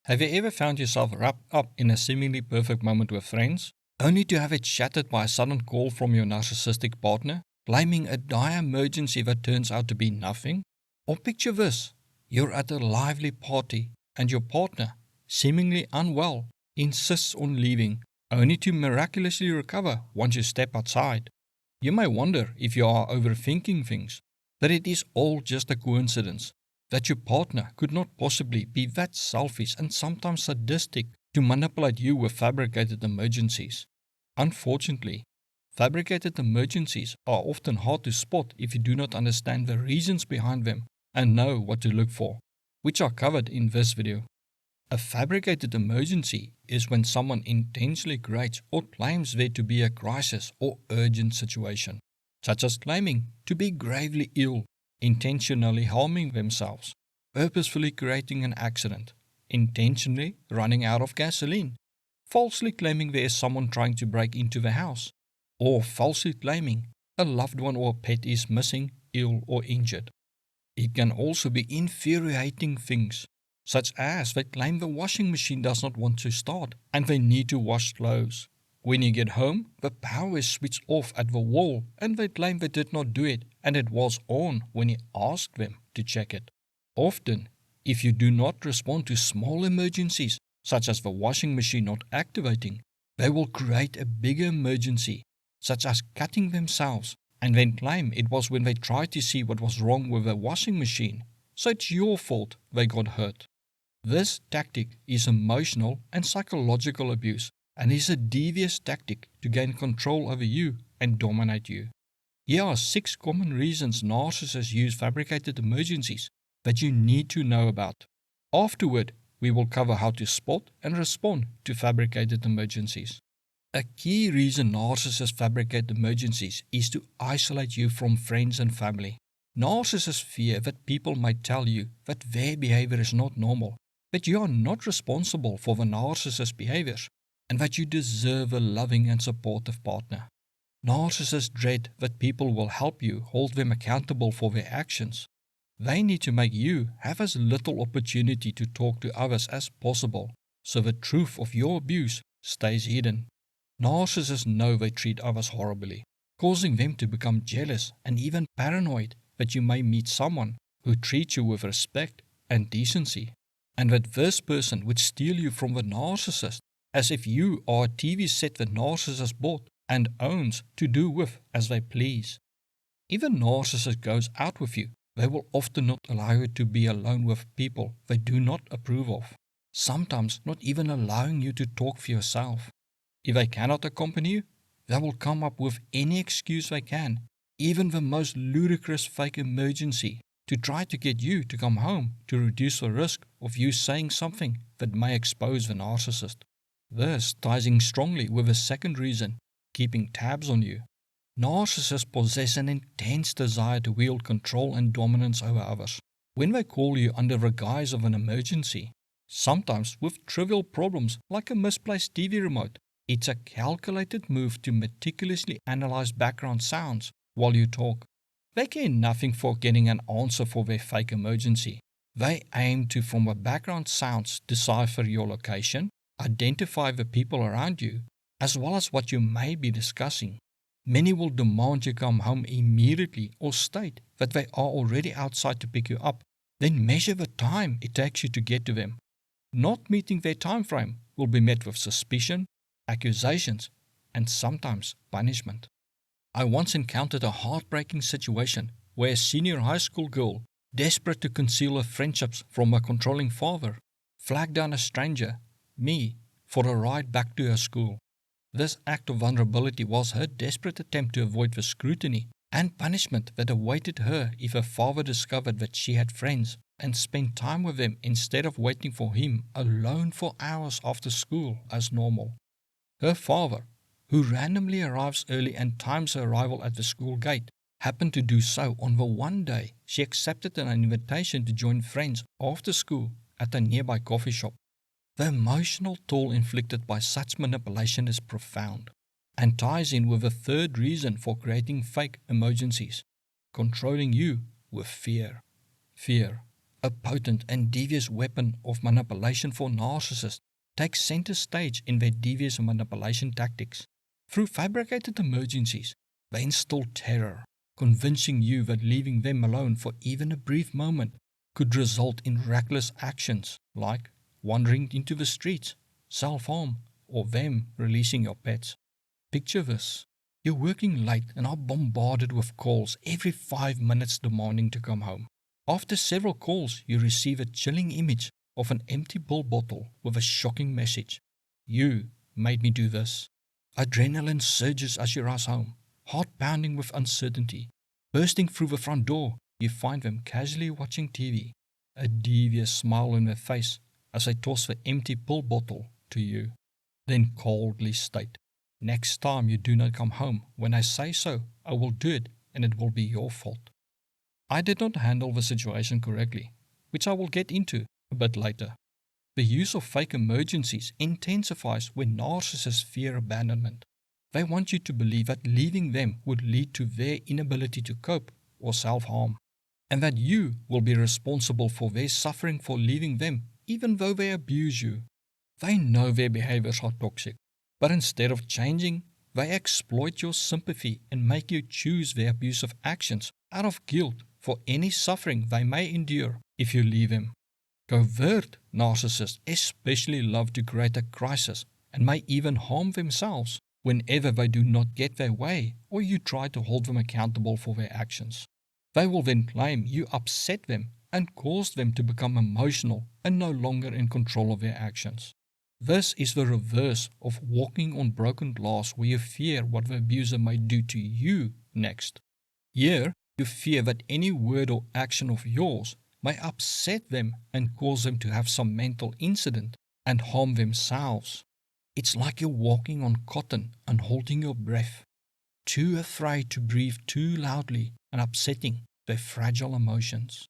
Have you ever found yourself wrapped up in a seemingly perfect moment with friends, only to have it shattered by a sudden call from your narcissistic partner, blaming a dire emergency that turns out to be nothing? Or picture this, you're at a lively party and your partner, seemingly unwell, insists on leaving, only to miraculously recover once you step outside. You may wonder if you are overthinking things, but it is all just a coincidence that your partner could not possibly be that selfish and sometimes sadistic to manipulate you with fabricated emergencies. Unfortunately, fabricated emergencies are often hard to spot if you do not understand the reasons behind them and know what to look for, which are covered in this video. A fabricated emergency is when someone intentionally creates or claims there to be a crisis or urgent situation, such as claiming to be gravely ill, intentionally harming themselves, purposefully creating an accident, intentionally running out of gasoline, falsely claiming there is someone trying to break into the house, or falsely claiming a loved one or pet is missing, ill, or injured. It can also be infuriating things, such as they claim the washing machine does not want to start and they need to wash clothes. When you get home, the power is switched off at the wall and they claim they did not do it and it was on when you asked them to check it. Often, if you do not respond to small emergencies, such as the washing machine not activating, they will create a bigger emergency, such as cutting themselves, and then claim it was when they tried to see what was wrong with the washing machine, so it's your fault they got hurt. This tactic is emotional and psychological abuse and is a devious tactic to gain control over you and dominate you. Here are 6 common reasons narcissists use fabricated emergencies that you need to know about. Afterward, we will cover how to spot and respond to fabricated emergencies. A key reason narcissists fabricate emergencies is to isolate you from friends and family. Narcissists fear that people might tell you that their behavior is not normal, that you are not responsible for the narcissist's behaviors, and that you deserve a loving and supportive partner. Narcissists dread that people will help you hold them accountable for their actions. They need to make you have as little opportunity to talk to others as possible, so the truth of your abuse stays hidden. Narcissists know they treat others horribly, causing them to become jealous and even paranoid that you may meet someone who treats you with respect and decency, and that this person would steal you from the narcissist as if you are a TV set the narcissist bought and owns to do with as they please. If a narcissist goes out with you, they will often not allow you to be alone with people they do not approve of, sometimes not even allowing you to talk for yourself. If they cannot accompany you, they will come up with any excuse they can, even the most ludicrous fake emergency, to try to get you to come home to reduce the risk of you saying something that may expose the narcissist. This ties in strongly with the second reason, keeping tabs on you. Narcissists possess an intense desire to wield control and dominance over others. When they call you under the guise of an emergency, sometimes with trivial problems like a misplaced TV remote, it's a calculated move to meticulously analyze background sounds while you talk. They care nothing for getting an answer for their fake emergency. They aim to, from the background sounds, decipher your location, identify the people around you, as well as what you may be discussing. Many will demand you come home immediately or state that they are already outside to pick you up, then measure the time it takes you to get to them. Not meeting their time frame will be met with suspicion, accusations, and sometimes punishment. I once encountered a heartbreaking situation where a senior high school girl, desperate to conceal her friendships from a controlling father, flagged down a stranger, me, for a ride back to her school. This act of vulnerability was her desperate attempt to avoid the scrutiny and punishment that awaited her if her father discovered that she had friends and spent time with them instead of waiting for him alone for hours after school as normal. Her father, who randomly arrives early and times her arrival at the school gate, happened to do so on the one day she accepted an invitation to join friends after school at a nearby coffee shop. The emotional toll inflicted by such manipulation is profound and ties in with the third reason for creating fake emergencies, controlling you with fear. Fear, a potent and devious weapon of manipulation for narcissists, takes center stage in their devious manipulation tactics. Through fabricated emergencies, they instill terror, convincing you that leaving them alone for even a brief moment could result in reckless actions like wandering into the streets, self-harm, or them releasing your pets. Picture this. You're working late and are bombarded with calls every 5 minutes demanding to come home. After several calls, you receive a chilling image of an empty pill bottle with a shocking message. You made me do this. Adrenaline surges as you rush home, heart pounding with uncertainty. Bursting through the front door, you find them casually watching TV, a devious smile on their face as they toss the empty pill bottle to you. Then coldly state, "Next time you do not come home when I say so, I will do it and it will be your fault." I did not handle the situation correctly, which I will get into a bit later. The use of fake emergencies intensifies when narcissists fear abandonment. They want you to believe that leaving them would lead to their inability to cope or self-harm, and that you will be responsible for their suffering for leaving them even though they abuse you. They know their behaviors are toxic, but instead of changing, they exploit your sympathy and make you choose their abusive actions out of guilt for any suffering they may endure if you leave them. Covert narcissists especially love to create a crisis and may even harm themselves whenever they do not get their way or you try to hold them accountable for their actions. They will then claim you upset them and cause them to become emotional and no longer in control of their actions. This is the reverse of walking on broken glass where you fear what the abuser may do to you next. Here, you fear that any word or action of yours may upset them and cause them to have some mental incident and harm themselves. It's like you're walking on cotton and holding your breath, too afraid to breathe too loudly and upsetting their fragile emotions.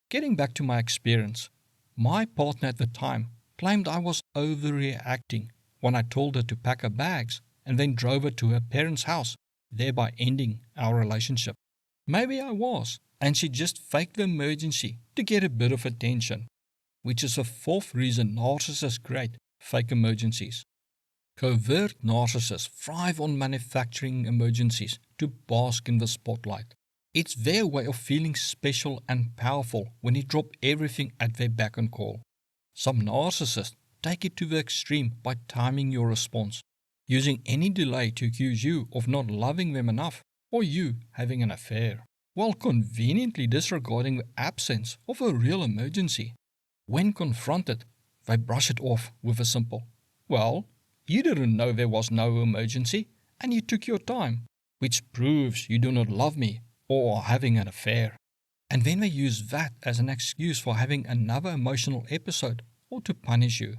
Getting back to my experience, my partner at the time claimed I was overreacting when I told her to pack her bags and then drove her to her parents' house, thereby ending our relationship. Maybe I was, and she just faked the emergency to get a bit of attention, which is the fourth reason narcissists create fake emergencies. Covert narcissists thrive on manufacturing emergencies to bask in the spotlight. It's their way of feeling special and powerful when you drop everything at their beck and call. Some narcissists take it to the extreme by timing your response, using any delay to accuse you of not loving them enough or you having an affair, while conveniently disregarding the absence of a real emergency. When confronted, they brush it off with a simple, "Well, you didn't know there was no emergency and you took your time, which proves you do not love me or are having an affair." And then they use that as an excuse for having another emotional episode or to punish you.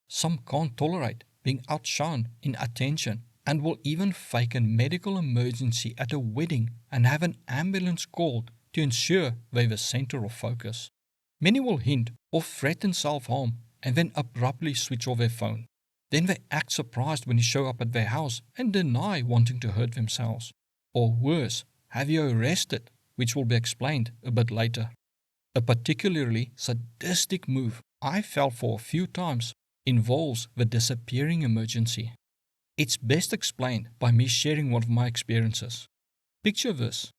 Some can't tolerate being outshone in attention and will even fake a medical emergency at a wedding and have an ambulance called to ensure they're the center of focus. Many will hint or threaten self-harm and then abruptly switch off their phone. Then they act surprised when you show up at their house and deny wanting to hurt themselves. Or worse, have you arrested, which will be explained a bit later. A particularly sadistic move I fell for a few times involves the disappearing emergency. It's best explained by me sharing one of my experiences. Picture this.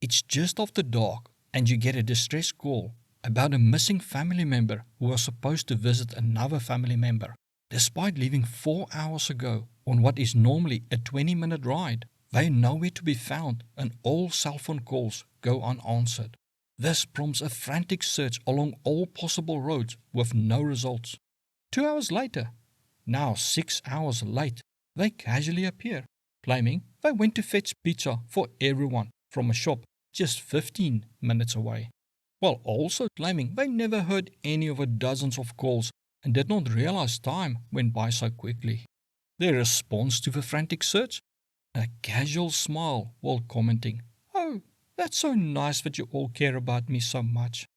It's just after dark and you get a distress call about a missing family member who was supposed to visit another family member. Despite leaving 4 hours ago on what is normally a 20-minute ride, they're nowhere to be found and all cell phone calls go unanswered. This prompts a frantic search along all possible roads with no results. 2 hours later, now 6 hours late, they casually appear, claiming they went to fetch pizza for everyone from a shop just 15 minutes away, while also claiming they never heard any of the dozens of calls and did not realize time went by so quickly. Their response to the frantic search? A casual smile while commenting, "Oh, that's so nice that you all care about me so much."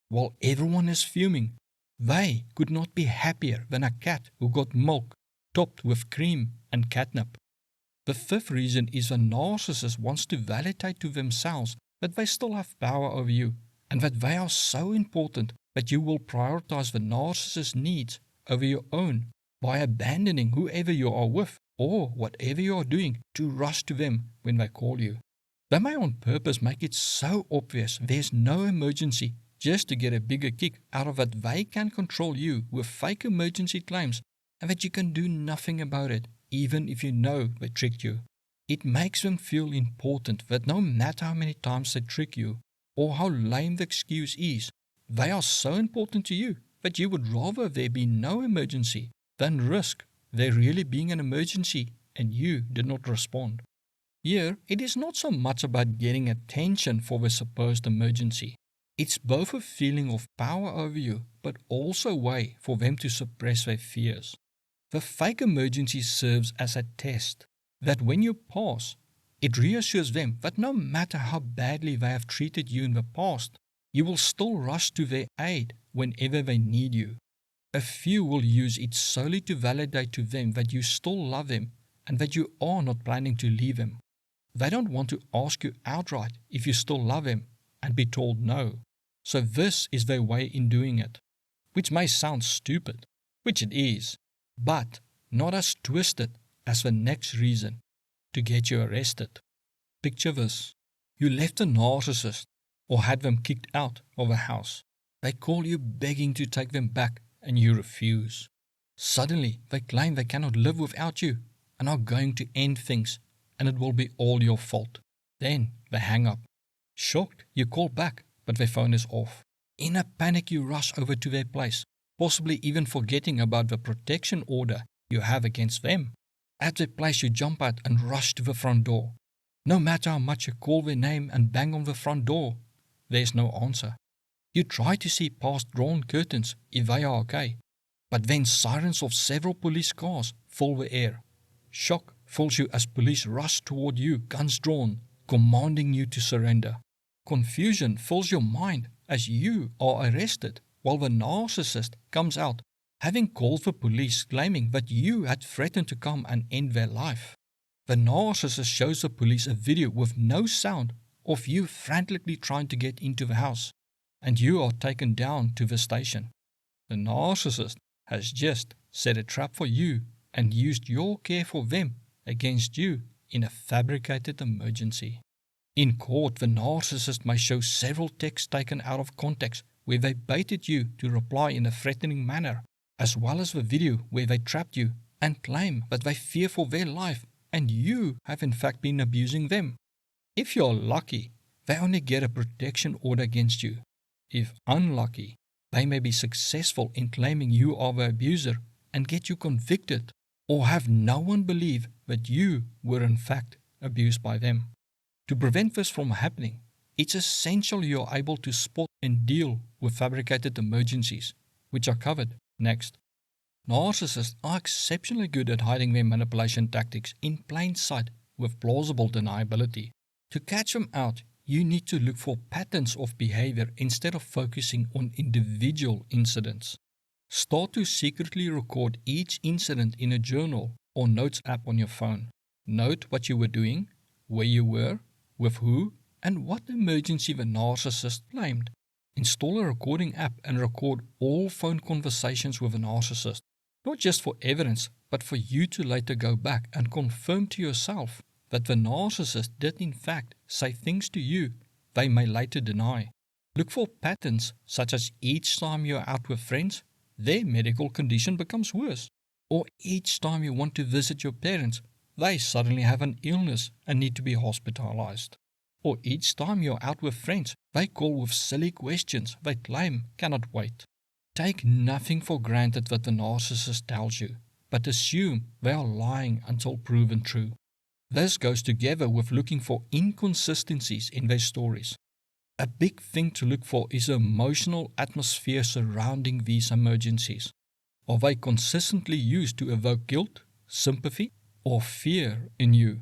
While everyone is fuming, they could not be happier than a cat who got milk topped with cream and catnip. The fifth reason is a narcissist wants to validate to themselves that they still have power over you and that they are so important that you will prioritize the narcissist's needs over your own by abandoning whoever you are with or whatever you are doing to rush to them when they call you. They may on purpose make it so obvious there's no emergency just to get a bigger kick out of that they can control you with fake emergency claims and that you can do nothing about it even if you know they tricked you. It makes them feel important that no matter how many times they trick you or how lame the excuse is, they are so important to you that you would rather there be no emergency than risk there really being an emergency and you did not respond. Here, it is not so much about getting attention for the supposed emergency. It's both a feeling of power over you, but also a way for them to suppress their fears. The fake emergency serves as a test that when you pass, it reassures them that no matter how badly they have treated you in the past, you will still rush to their aid whenever they need you. A few will use it solely to validate to them that you still love them and that you are not planning to leave them. They don't want to ask you outright if you still love them and be told no. So this is their way in doing it, which may sound stupid, which it is, but not as twisted as the next reason to get you arrested. Picture this. You left a narcissist or had them kicked out of a house. They call you begging to take them back and you refuse. Suddenly, they claim they cannot live without you and are going to end things and it will be all your fault. Then they hang up. Shocked, you call back, but their phone is off. In a panic, you rush over to their place, possibly even forgetting about the protection order you have against them. At their place, you jump out and rush to the front door. No matter how much you call their name and bang on the front door, there's no answer. You try to see past drawn curtains if they are okay, but then sirens of several police cars fill the air. Shock fills you as police rush toward you, guns drawn, commanding you to surrender. Confusion fills your mind as you are arrested while the narcissist comes out, having called the police claiming that you had threatened to come and end their life. The narcissist shows the police a video with no sound of you frantically trying to get into the house, and you are taken down to the station. The narcissist has just set a trap for you and used your care for them against you in a fabricated emergency. In court, the narcissist may show several texts taken out of context where they baited you to reply in a threatening manner, as well as the video where they trapped you and claim that they fear for their life and you have in fact been abusing them. If you are lucky, they only get a protection order against you. If unlucky, they may be successful in claiming you are the abuser and get you convicted, or have no one believe that you were in fact abused by them. To prevent this from happening, it's essential you are able to spot and deal with fabricated emergencies, which are covered next. Narcissists are exceptionally good at hiding their manipulation tactics in plain sight with plausible deniability. To catch them out, you need to look for patterns of behavior instead of focusing on individual incidents. Start to secretly record each incident in a journal or notes app on your phone. Note what you were doing, where you were, with who, and what emergency the narcissist claimed. Install a recording app and record all phone conversations with a narcissist, not just for evidence, but for you to later go back and confirm to yourself that the narcissist did in fact say things to you they may later deny. Look for patterns such as each time you're out with friends, their medical condition becomes worse, or each time you want to visit your parents, they suddenly have an illness and need to be hospitalized. Or each time you're out with friends, they call with silly questions they claim cannot wait. Take nothing for granted that the narcissist tells you, but assume they are lying until proven true. This goes together with looking for inconsistencies in their stories. A big thing to look for is the emotional atmosphere surrounding these emergencies. Are they consistently used to evoke guilt, sympathy, or fear in you?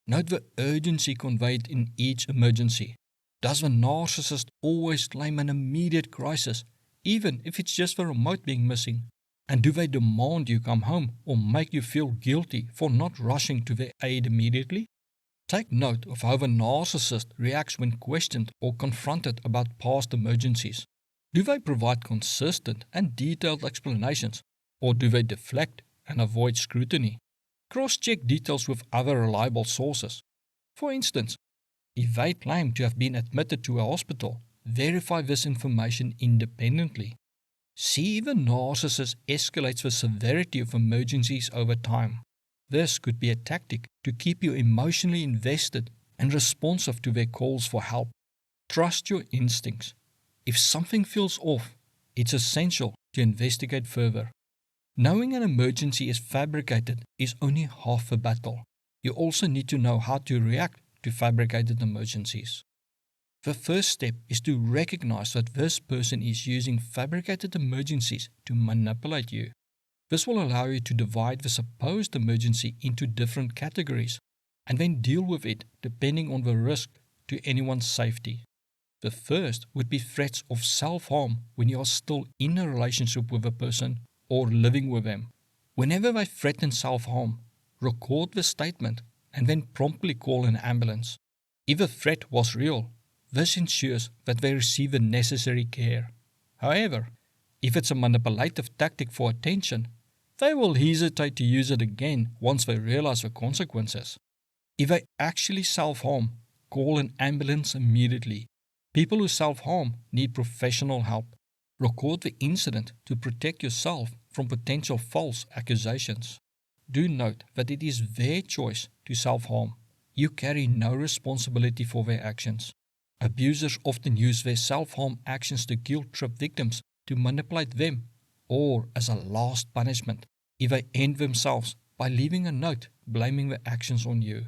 Note the urgency conveyed in each emergency. Does the narcissist always claim an immediate crisis, even if it's just the remote being missing? And do they demand you come home or make you feel guilty for not rushing to their aid immediately? Take note of how a narcissist reacts when questioned or confronted about past emergencies. Do they provide consistent and detailed explanations, or do they deflect and avoid scrutiny? Cross-check details with other reliable sources. For instance, if they claim to have been admitted to a hospital, verify this information independently. See if the narcissist escalates the severity of emergencies over time. This could be a tactic to keep you emotionally invested and responsive to their calls for help. Trust your instincts. If something feels off, it's essential to investigate further. Knowing an emergency is fabricated is only half the battle. You also need to know how to react to fabricated emergencies. The first step is to recognize that this person is using fabricated emergencies to manipulate you. This will allow you to divide the supposed emergency into different categories and then deal with it depending on the risk to anyone's safety. The first would be threats of self-harm when you are still in a relationship with a person or living with them. Whenever they threaten self-harm, record the statement and then promptly call an ambulance. If the threat was real, this ensures that they receive the necessary care. However, if it's a manipulative tactic for attention, they will hesitate to use it again once they realize the consequences. If they actually self-harm, call an ambulance immediately. People who self-harm need professional help. Record the incident to protect yourself from potential false accusations. Do note that it is their choice to self-harm. You carry no responsibility for their actions. Abusers often use their self-harm actions to guilt-trip victims to manipulate them, or as a last punishment, if they end themselves by leaving a note blaming the actions on you.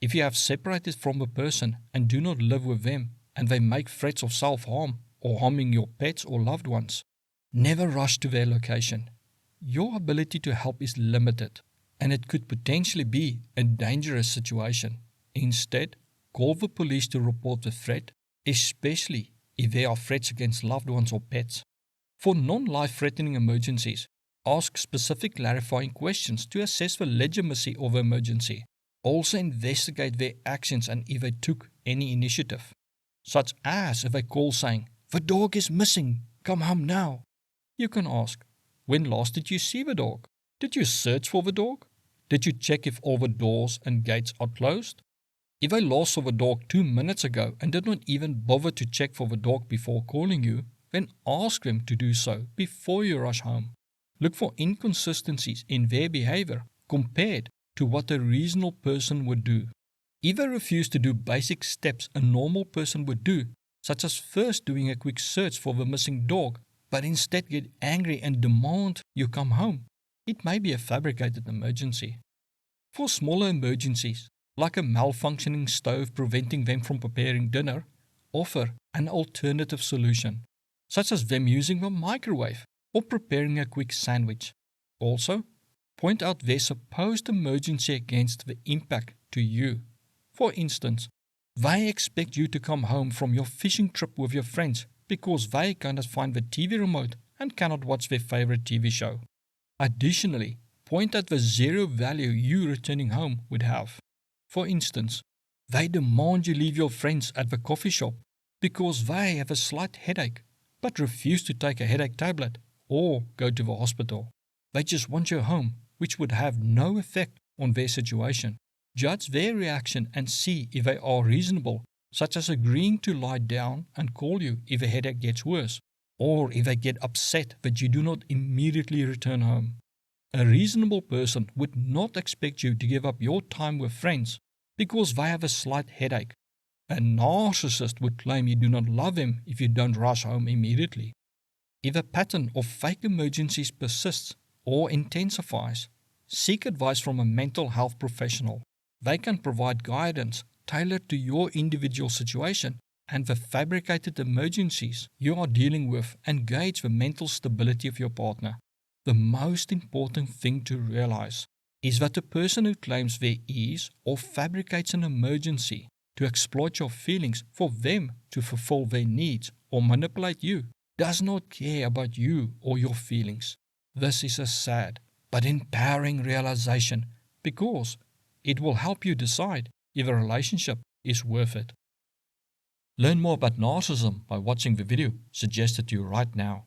If you have separated from a person and do not live with them, and they make threats of self-harm or harming your pets or loved ones, never rush to their location. Your ability to help is limited, and it could potentially be a dangerous situation. Instead, call the police to report the threat, especially if there are threats against loved ones or pets. For non-life-threatening emergencies, ask specific clarifying questions to assess the legitimacy of the emergency. Also investigate their actions and if they took any initiative, such as if they call saying, "The dog is missing, come home now." You can ask, "When last did you see the dog? Did you search for the dog? Did you check if all the doors and gates are closed?" If they last saw the dog 2 minutes ago and did not even bother to check for the dog before calling you, then ask them to do so before you rush home. Look for inconsistencies in their behavior compared to what a reasonable person would do. If they refuse to do basic steps a normal person would do, such as first doing a quick search for the missing dog, but instead get angry and demand you come home, it may be a fabricated emergency. For smaller emergencies, like a malfunctioning stove preventing them from preparing dinner, offer an alternative solution, such as them using the microwave or preparing a quick sandwich. Also, point out their supposed emergency against the impact to you. For instance, they expect you to come home from your fishing trip with your friends because they cannot find the TV remote and cannot watch their favorite TV show. Additionally, point out the zero value you returning home would have. For instance, they demand you leave your friends at the coffee shop because they have a slight headache but refuse to take a headache tablet or go to the hospital. They just want you home, which would have no effect on their situation. Judge their reaction and see if they are reasonable, such as agreeing to lie down and call you if a headache gets worse, or if they get upset that you do not immediately return home. A reasonable person would not expect you to give up your time with friends because they have a slight headache. A narcissist would claim you do not love them if you don't rush home immediately. If a pattern of fake emergencies persists or intensifies, seek advice from a mental health professional. They can provide guidance tailored to your individual situation and the fabricated emergencies you are dealing with and gauge the mental stability of your partner. The most important thing to realize is that the person who claims there is or fabricates an emergency to exploit your feelings for them to fulfill their needs or manipulate you does not care about you or your feelings. This is a sad but empowering realization because it will help you decide if a relationship is worth it. Learn more about narcissism by watching the video suggested to you right now.